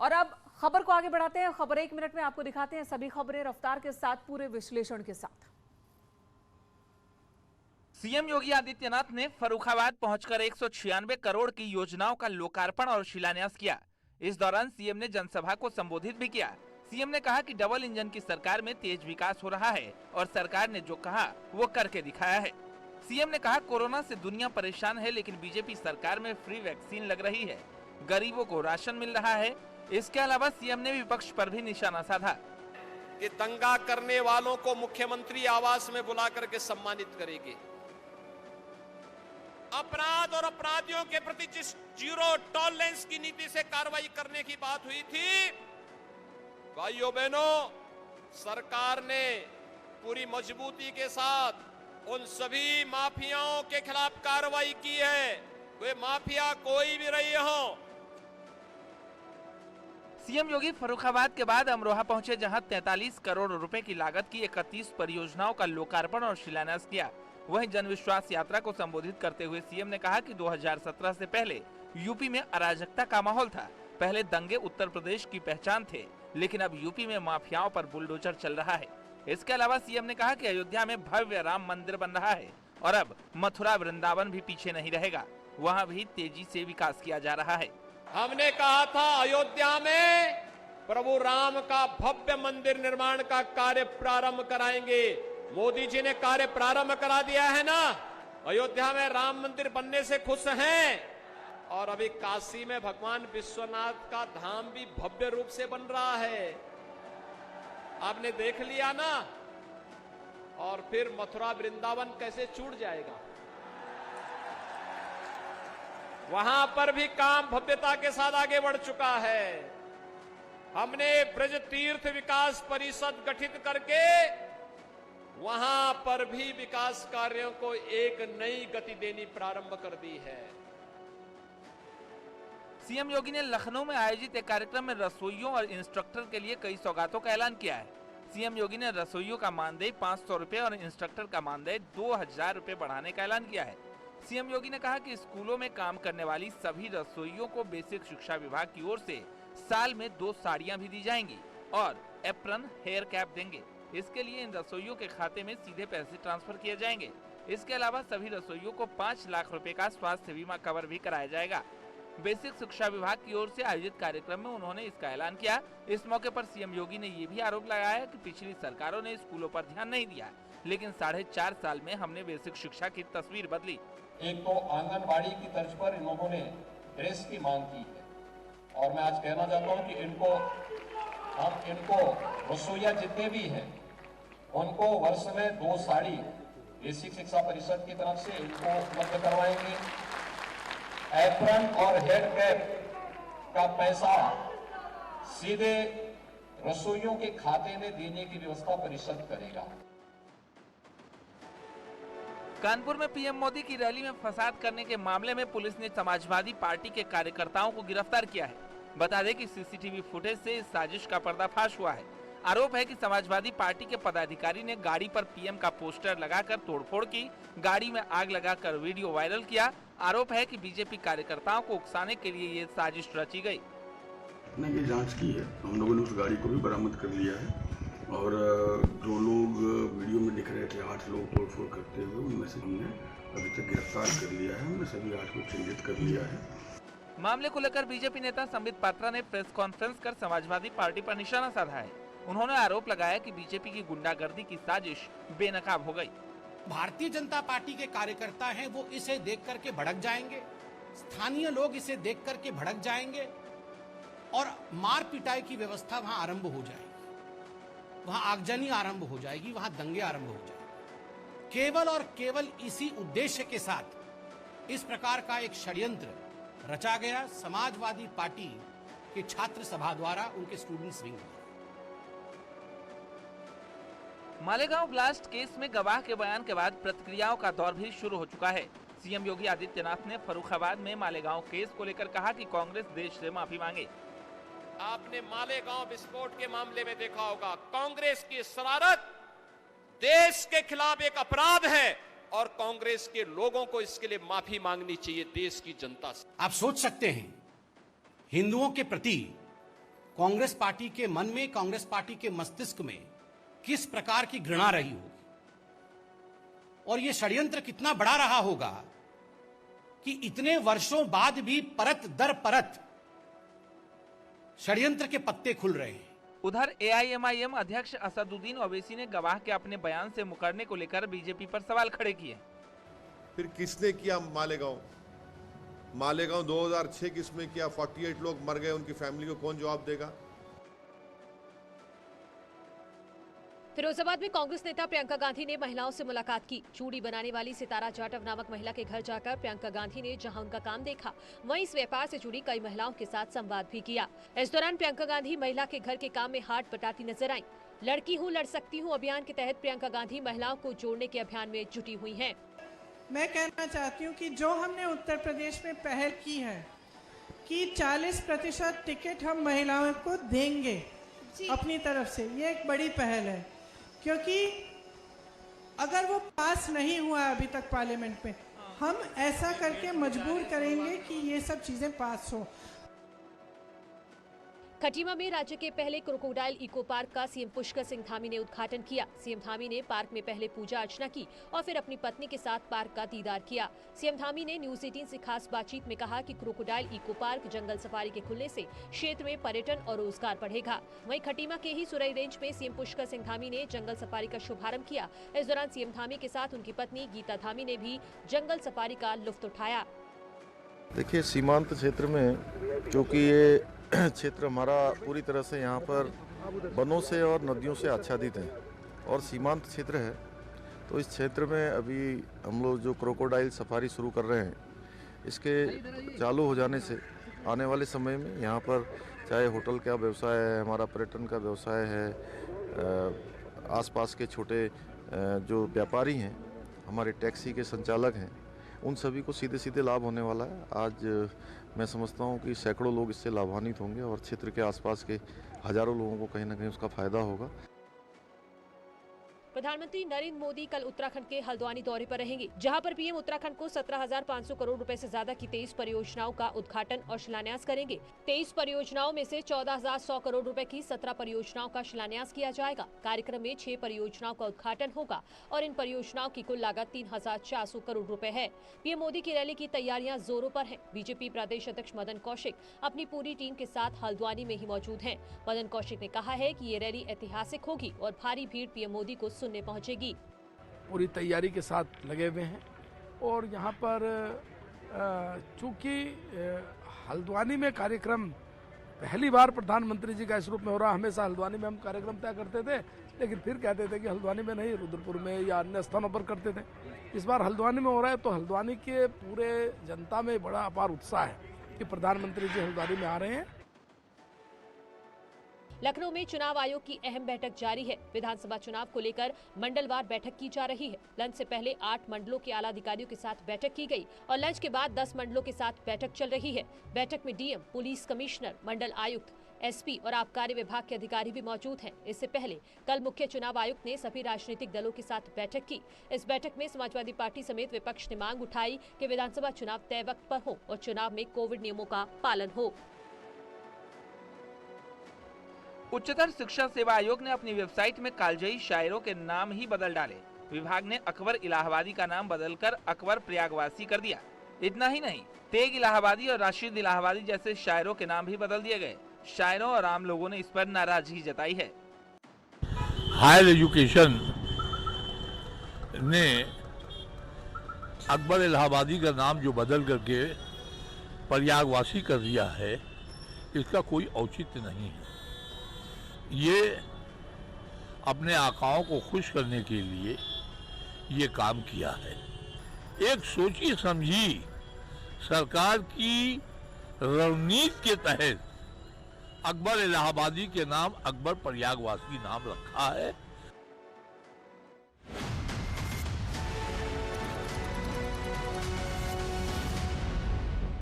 और अब खबर को आगे बढ़ाते हैं। खबर 1 मिनट में आपको दिखाते हैं सभी खबरें रफ्तार के साथ, पूरे विश्लेषण के साथ। सीएम योगी आदित्यनाथ ने फर्रुखाबाद पहुंचकर 196 करोड़ की योजनाओं का लोकार्पण और शिलान्यास किया। इस दौरान सीएम ने जनसभा को संबोधित भी किया। सीएम ने कहा कि डबल इंजन की सरकार में तेज विकास हो रहा है और सरकार ने जो कहा वो करके दिखाया है। सीएम ने कहा कोरोना से दुनिया परेशान है, लेकिन बीजेपी सरकार में फ्री वैक्सीन लग रही है, गरीबों को राशन मिल रहा है। इसके अलावा सीएम ने विपक्ष पर भी निशाना साधा कि दंगा करने वालों को मुख्यमंत्री आवास में बुला करके सम्मानित करेगी। अपराध और अपराधियों के प्रति जिस जीरो टॉलरेंस की नीति से कार्रवाई करने की बात हुई थी, भाइयों बहनों, सरकार ने पूरी मजबूती के साथ उन सभी माफियाओं के खिलाफ कार्रवाई की है। वे माफिया कोई भी रही हो। सीएम योगी फर्रुखाबाद के बाद अमरोहा पहुंचे, जहां 43 करोड़ रुपए की लागत की 31 परियोजनाओं का लोकार्पण और शिलान्यास किया। वहीं जनविश्वास यात्रा को संबोधित करते हुए सीएम ने कहा कि 2017 से पहले यूपी में अराजकता का माहौल था। पहले दंगे उत्तर प्रदेश की पहचान थे, लेकिन अब यूपी में माफियाओं पर बुलडोजर चल रहा है। इसके अलावा सीएम ने कहा कि अयोध्या में भव्य राम मंदिर बन रहा है और अब मथुरा वृंदावन भी पीछे नहीं रहेगा, वहाँ भी तेजी से विकास किया जा रहा है। हमने कहा था अयोध्या में प्रभु राम का भव्य मंदिर निर्माण का कार्य प्रारंभ कराएंगे। मोदी जी ने कार्य प्रारंभ करा दिया है ना। अयोध्या में राम मंदिर बनने से खुश हैं और अभी काशी में भगवान विश्वनाथ का धाम भी भव्य रूप से बन रहा है, आपने देख लिया ना। और फिर मथुरा वृंदावन कैसे छूट जाएगा। वहां पर भी काम भव्यता के साथ आगे बढ़ चुका है। हमने ब्रज तीर्थ विकास परिषद गठित करके वहां पर भी विकास कार्यों को एक नई गति देनी प्रारंभ कर दी है। सीएम योगी ने लखनऊ में आयोजित एक कार्यक्रम में रसोइयों और इंस्ट्रक्टर के लिए कई सौगातों का ऐलान किया है। सीएम योगी ने रसोइयों का मानदेय 500 रुपए और इंस्ट्रक्टर का मानदेय 2000 रुपए बढ़ाने का ऐलान किया है। सीएम योगी ने कहा कि स्कूलों में काम करने वाली सभी रसोइयों को बेसिक शिक्षा विभाग की ओर से साल में 2 साड़ियां भी दी जाएंगी और एप्रन, हेयर कैप देंगे। इसके लिए इन रसोइयों के खाते में सीधे पैसे ट्रांसफर किए जाएंगे। इसके अलावा सभी रसोइयों को 5 लाख रुपए का स्वास्थ्य बीमा कवर भी कराया जाएगा। बेसिक शिक्षा विभाग की ओर से आयोजित कार्यक्रम में उन्होंने इसका ऐलान किया। इस मौके पर सीएम योगी ने ये भी आरोप लगाया कि पिछली सरकारों ने स्कूलों पर ध्यान नहीं दिया, लेकिन 4.5 साल में हमने बेसिक शिक्षा की तस्वीर बदली। एक तो आंगनबाड़ी की तर्ज पर इन लोगों ने ड्रेस की मांग की है और मैं आज कहना चाहता हूं कि इनको रसोइया जितने भी हैं उनको वर्ष में 2 साड़ी बेसिक शिक्षा परिषद की तरफ से इनको उपलब्ध करवाएंगे। एप्रन और हेड कैप का पैसा सीधे रसोइयों के खाते में देने की व्यवस्था परिषद करेगा। कानपुर में पीएम मोदी की रैली में फसाद करने के मामले में पुलिस ने समाजवादी पार्टी के कार्यकर्ताओं को गिरफ्तार किया है। बता दें कि सीसीटीवी फुटेज से इस साजिश का पर्दाफाश हुआ है। आरोप है कि समाजवादी पार्टी के पदाधिकारी ने गाड़ी पर पीएम का पोस्टर लगाकर तोड़फोड़ की, गाड़ी में आग लगाकर वीडियो वायरल किया। आरोप है कि बीजेपी कार्यकर्ताओं को उकसाने के लिए ये साजिश रची गई। की जांच की है, हम लोगों ने उस गाड़ी को भी बरामद कर लिया है और जो लोग वीडियो में दिख रहे थे 8 लोग तोड़फोड़ करते हुए, उनमें से हमने अभी तक गिरफ्तार कर लिया है। हमने सभी 8 को चिन्हित कर लिया है। मामले को लेकर बीजेपी नेता संबित पात्रा ने प्रेस कॉन्फ्रेंस कर समाजवादी पार्टी पर निशाना साधा है। उन्होंने आरोप लगाया कि बीजेपी की गुंडागर्दी की साजिश बेनकाब हो गई। भारतीय जनता पार्टी के कार्यकर्ता हैं, वो इसे देख करके भड़क जाएंगे, स्थानीय लोग इसे देख करके भड़क जाएंगे और मार पिटाई की व्यवस्था वहां आरंभ हो जाएगी, वहां आगजनी आरंभ हो जाएगी, वहां दंगे आरंभ हो जाएंगे। केवल और केवल इसी उद्देश्य के साथ इस प्रकार का एक षड्यंत्र रचा गया समाजवादी पार्टी के छात्र सभा द्वारा, उनके स्टूडेंट्स विंग द्वारा। मालेगांव ब्लास्ट केस में गवाह के बयान के बाद प्रतिक्रियाओं का दौर भी शुरू हो चुका है। सीएम योगी आदित्यनाथ ने फर्रुखाबाद में मालेगांव केस को लेकर कहा कि कांग्रेस देश से माफी मांगे। आपने मालेगांव विस्फोट के मामले में देखा होगा, कांग्रेस की शरारत देश के खिलाफ एक अपराध है और कांग्रेस के लोगों को इसके लिए माफी मांगनी चाहिए देश की जनता से। आप सोच सकते हैं, हिंदुओं के प्रति कांग्रेस पार्टी के मन में, कांग्रेस पार्टी के मस्तिष्क में किस प्रकार की घृणा रही होगी और यह षड्यंत्र कितना बड़ा रहा होगा कि इतने वर्षों बाद भी परत दर परत षड्यंत्र के पत्ते खुल रहे हैं। उधर AIMIM अध्यक्ष असदुद्दीन ओवैसी ने गवाह के अपने बयान से मुकरने को लेकर बीजेपी पर सवाल खड़े किए। फिर किसने किया मालेगांव 2006 किसमें किया? 48 लोग मर गए, उनकी फैमिली को कौन जवाब देगा? फिरोजाबाद में कांग्रेस नेता प्रियंका गांधी ने महिलाओं से मुलाकात की। चूड़ी बनाने वाली सितारा जाटव नामक महिला के घर जाकर प्रियंका गांधी ने जहां उनका काम देखा, वहीं इस व्यापार से जुड़ी कई महिलाओं के साथ संवाद भी किया। इस दौरान प्रियंका गांधी महिला के घर के काम में हाथ बटाती नजर आईं। लड़की हूँ लड़ सकती हूँ अभियान के तहत प्रियंका गांधी महिलाओं को जोड़ने के अभियान में जुटी हुई हैं। मैं कहना चाहती हूँ कि जो हमने उत्तर प्रदेश में पहल की है कि 40% टिकट हम महिलाओं को देंगे अपनी तरफ से, ये एक बड़ी पहल है, क्योंकि अगर वो पास नहीं हुआ अभी तक पार्लियामेंट में, हम ऐसा करके मजबूर करेंगे कि ये सब चीजें पास हो। खटीमा में राज्य के पहले क्रोकोडाइल इको पार्क का सीएम पुष्कर सिंह धामी ने उद्घाटन किया। सीएम धामी ने पार्क में पहले पूजा अर्चना की और फिर अपनी पत्नी के साथ पार्क का दीदार किया। सीएम धामी ने न्यूज 18 से खास बातचीत में कहा कि क्रोकोडाइल इको पार्क जंगल सफारी के खुलने से क्षेत्र में पर्यटन और रोजगार बढ़ेगा। वहीं खटीमा के ही सुरई रेंज में सीएम पुष्कर सिंह धामी ने जंगल सफारी का शुभारंभ किया। इस दौरान सीएम धामी के साथ उनकी पत्नी गीता धामी ने भी जंगल सफारी का लुत्फ उठाया। देखिए, सीमांत क्षेत्र में, क्योंकि ये क्षेत्र हमारा पूरी तरह से यहाँ पर वनों से और नदियों से आच्छादित है और सीमांत क्षेत्र है, तो इस क्षेत्र में अभी हम लोग जो क्रोकोडाइल सफारी शुरू कर रहे हैं, इसके चालू हो जाने से आने वाले समय में यहाँ पर चाहे होटल का व्यवसाय है, हमारा पर्यटन का व्यवसाय है, आसपास के छोटे जो व्यापारी हैं, हमारे टैक्सी के संचालक हैं, उन सभी को सीधे सीधे लाभ होने वाला है। आज मैं समझता हूँ कि सैकड़ों लोग इससे लाभान्वित होंगे और क्षेत्र के आसपास के हजारों लोगों को कहीं ना कहीं उसका फायदा होगा। प्रधानमंत्री नरेंद्र मोदी कल उत्तराखंड के हल्द्वानी दौरे पर रहेंगे, जहां पर पीएम उत्तराखंड को 17,500 करोड़ रुपए से ज्यादा की 23 परियोजनाओं का उद्घाटन और शिलान्यास करेंगे। 23 परियोजनाओं में से 14,100 करोड़ रुपए की 17 परियोजनाओं का शिलान्यास किया जाएगा। कार्यक्रम में 6 परियोजनाओं का उद्घाटन होगा और इन परियोजनाओं की कुल लागत 3,400 करोड़ रुपए है। पीएम मोदी की रैली की तैयारियां जोरों पर है। बीजेपी प्रदेश अध्यक्ष मदन कौशिक अपनी पूरी टीम के साथ हल्द्वानी में ही मौजूद हैं। मदन कौशिक ने कहा है कि ये रैली ऐतिहासिक होगी और भारी भीड़ पीएम मोदी को सुनने पहुंचेगी। पूरी तैयारी के साथ लगे हुए हैं और यहाँ पर चूंकि हल्द्वानी में कार्यक्रम पहली बार प्रधानमंत्री जी का इस रूप में हो रहा, हमेशा हल्द्वानी में हम कार्यक्रम तय करते थे, लेकिन फिर कहते थे कि हल्द्वानी में नहीं, रुद्रपुर में या अन्य स्थानों पर करते थे। इस बार हल्द्वानी में हो रहा है, तो हल्द्वानी के पूरे जनता में बड़ा अपार उत्साह है कि प्रधानमंत्री जी हल्द्वानी में आ रहे हैं। लखनऊ में चुनाव आयोग की अहम बैठक जारी है। विधानसभा चुनाव को लेकर मंडलवार बैठक की जा रही है। लंच से पहले 8 मंडलों के आला अधिकारियों के साथ बैठक की गई और लंच के बाद 10 मंडलों के साथ बैठक चल रही है। बैठक में डीएम, पुलिस कमिश्नर, मंडल आयुक्त, एसपी और आबकारी विभाग के अधिकारी भी मौजूद हैं। इससे पहले कल मुख्य चुनाव आयुक्त ने सभी राजनीतिक दलों के साथ बैठक की। इस बैठक में समाजवादी पार्टी समेत विपक्ष ने मांग उठाई कि विधानसभा चुनाव तय वक्त पर हो और चुनाव में कोविड नियमों का पालन हो। उच्चतर शिक्षा सेवा आयोग ने अपनी वेबसाइट में कालजयी शायरों के नाम ही बदल डाले। विभाग ने अकबर इलाहाबादी का नाम बदलकर अकबर प्रयागवासी कर दिया। इतना ही नहीं, तेग इलाहाबादी और राशिद इलाहाबादी जैसे शायरों के नाम भी बदल दिए गए। शायरों और आम लोगों ने इस पर नाराजगी जताई है। हायर एजुकेशन ने अकबर इलाहाबादी का नाम जो बदल करके प्रयागवासी कर दिया है, इसका कोई औचित्य नहीं है। ये अपने आकाओं को खुश करने के लिए ये काम किया है। एक सोची समझी सरकार की रणनीति के तहत अकबर इलाहाबादी के नाम अकबर प्रयागवासी नाम रखा है।